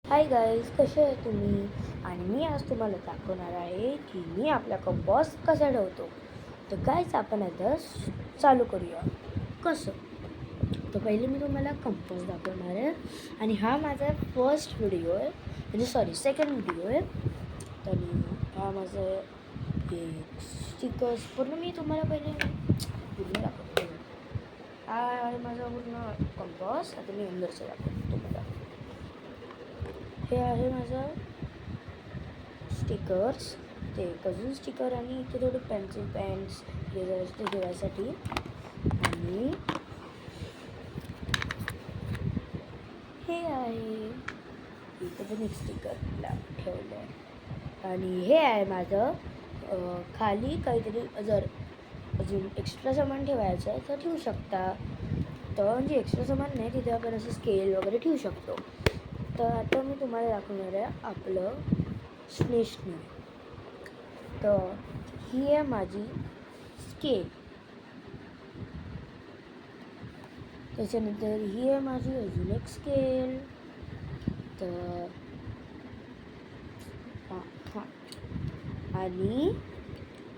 Hi guys, कसे आहे तुम्ही? आणि मी आज तुम्हाला दाखवणार आहे की मी आपला कंपॉस कसा ठेवतो. तर गाईज, आपण आता चालू करूया. कसं? तर पहिले मी तुम्हाला कंपॉस दाखवणार आहे आणि हा माझा फर्स्ट व्हिडिओ आहे, म्हणजे सेकंड व्हिडिओ आहे. तर हा माझा एक स्टिकर्स पूर्ण मी तुम्हाला पहिले पूर्ण दाखवतो. हा आहे माझा पूर्ण कंपॉस. आता मी अंदरचं दाखवतो तुम्हाला. हे आहे माझं स्टिकर्स, ते अजून स्टिकर आणि इथे थोडे पेन्सिल पेन्स ते ठेवायसाठी. आणि हे आहे इथं पण एक स्टिकरला ठेवलं आहे. आणि हे आहे माझं खाली काहीतरी जर अजून एक्स्ट्रा सामान ठेवायचं आहे तर ठेवू शकता. तर म्हणजे एक्स्ट्रा सामान नाही, तिथे आपण असं स्केल वगैरे ठेवू शकतो. तर आता मी तुम्हाला दाखवणार आहे आपलं स्टेशनरी. तर ही आहे माझी स्केल. त्याच्यानंतर ही आहे माझी अजून एक स्केल. तर हां आणि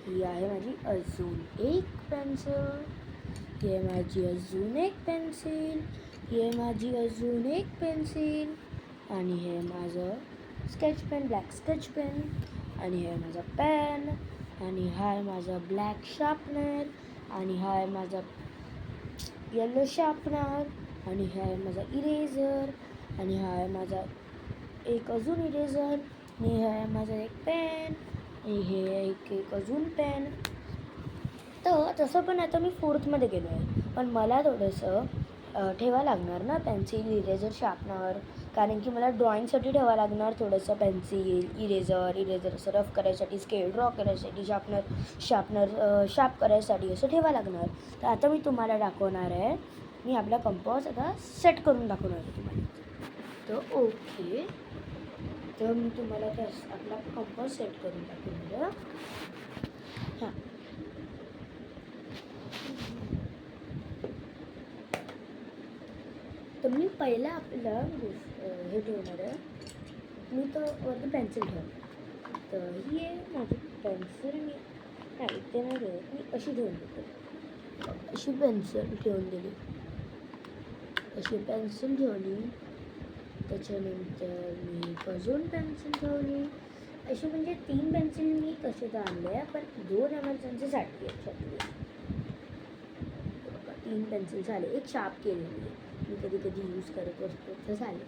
ही आहे माझी अजून एक पेन्सिल. ही आहे माझी अजून एक पेन्सिल. ही आहे माझी अजून एक पेन्सिल. आणि हे माझं sketch pen, black sketch pen. आणि हे माझा पेन. आणि हा आहे माझा ब्लॅक शार्पनर. आणि हा आहे माझा येलो शार्पनर. आणि हा आहे माझा इरेझर. आणि हा आहे माझा एक अजून इरेझर. आणि हे आहे माझा एक पेन. आणि हे एक अजून पेन. तर तसं पण आता मी फोर्थमध्ये गेलो आहे, पण मला थोडंसं ठेवा लागणार ना पेन्सिल, इरेझर, शार्पनर. कारण की मला ड्रॉइंगसाठी ठेवा लागणार थोडंसं पेन्सिल, इरेझर असं रफ करायसाठी, स्केल ड्रॉ करायसाठी, शार्पनर शार्प करायसाठी असं ठेवा लागणार. तर आता मी तुम्हाला दाखवणार आहे, मी आपला कंपॉस आता सेट करून दाखवणार आहे तुम्हाला. तर ओके, तर मी तुम्हाला आपला कंपॉस सेट करून दाखवणार आहे. हां, तर मी पहिला आपलं हे ठेवणार आहे. मी तर वरती पेन्सिल ठेवणार. तर ही आहे माझी पेन्सिल. मी नाही ते नाही ठेवत, मी अशी ठेवून देते. अशी पेन्सिल ठेवून दिली, अशी पेन्सिल ठेवली. त्याच्यानंतर मी अजून पेन्सिल ठेवली. अशी म्हणजे 3 पेन्सिल मी कसे तर आणले आहे, पण 2 एमर्जन्सीसाठी आहेत. 3 पेन्सिल झाले. एक शार्प केलेली आहे, मी कधी कधी यूज करत असतो, तर झाले.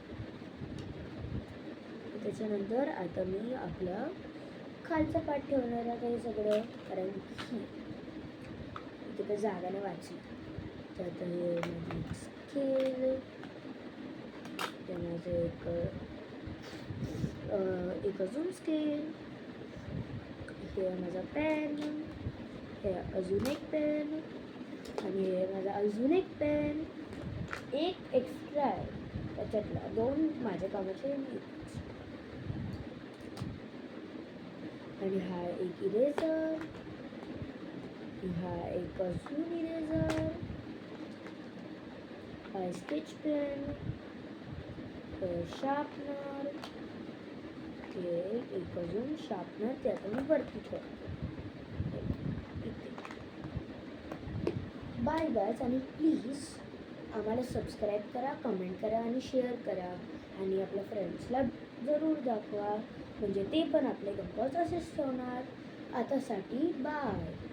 त्याच्यानंतर आता मी आपला खालचा पार्ट ठेवणार आहे हे सगळं, कारण की इथे तर जागाने वाचली. तर आता हे माझी स्केल, ते माझं एक अजून स्केल, हे माझा पेन, हे अजून एक पेन, आणि हे माझा अजून एक पेन. एक एक्स्ट्रा आहे त्याच्यातला, 2 माझ्या कामाचे. आणि हा एक इरेझर, हा एक अजून इरेझर, हा स्केच पेन, शार्पनर, ते एक अजून शार्पनर. ते आता मी वरती ठेवतो इथे. बाय गाईज, आणि प्लीज आम्हाला सबस्क्राईब करा, कमेंट करा आणि शेअर करा. आणि आपल्या फ्रेंड्सला जरूर दाखवा, म्हणजे ते पण आपले कंपॉस असेच ठेवणार. आतासाठी बाय.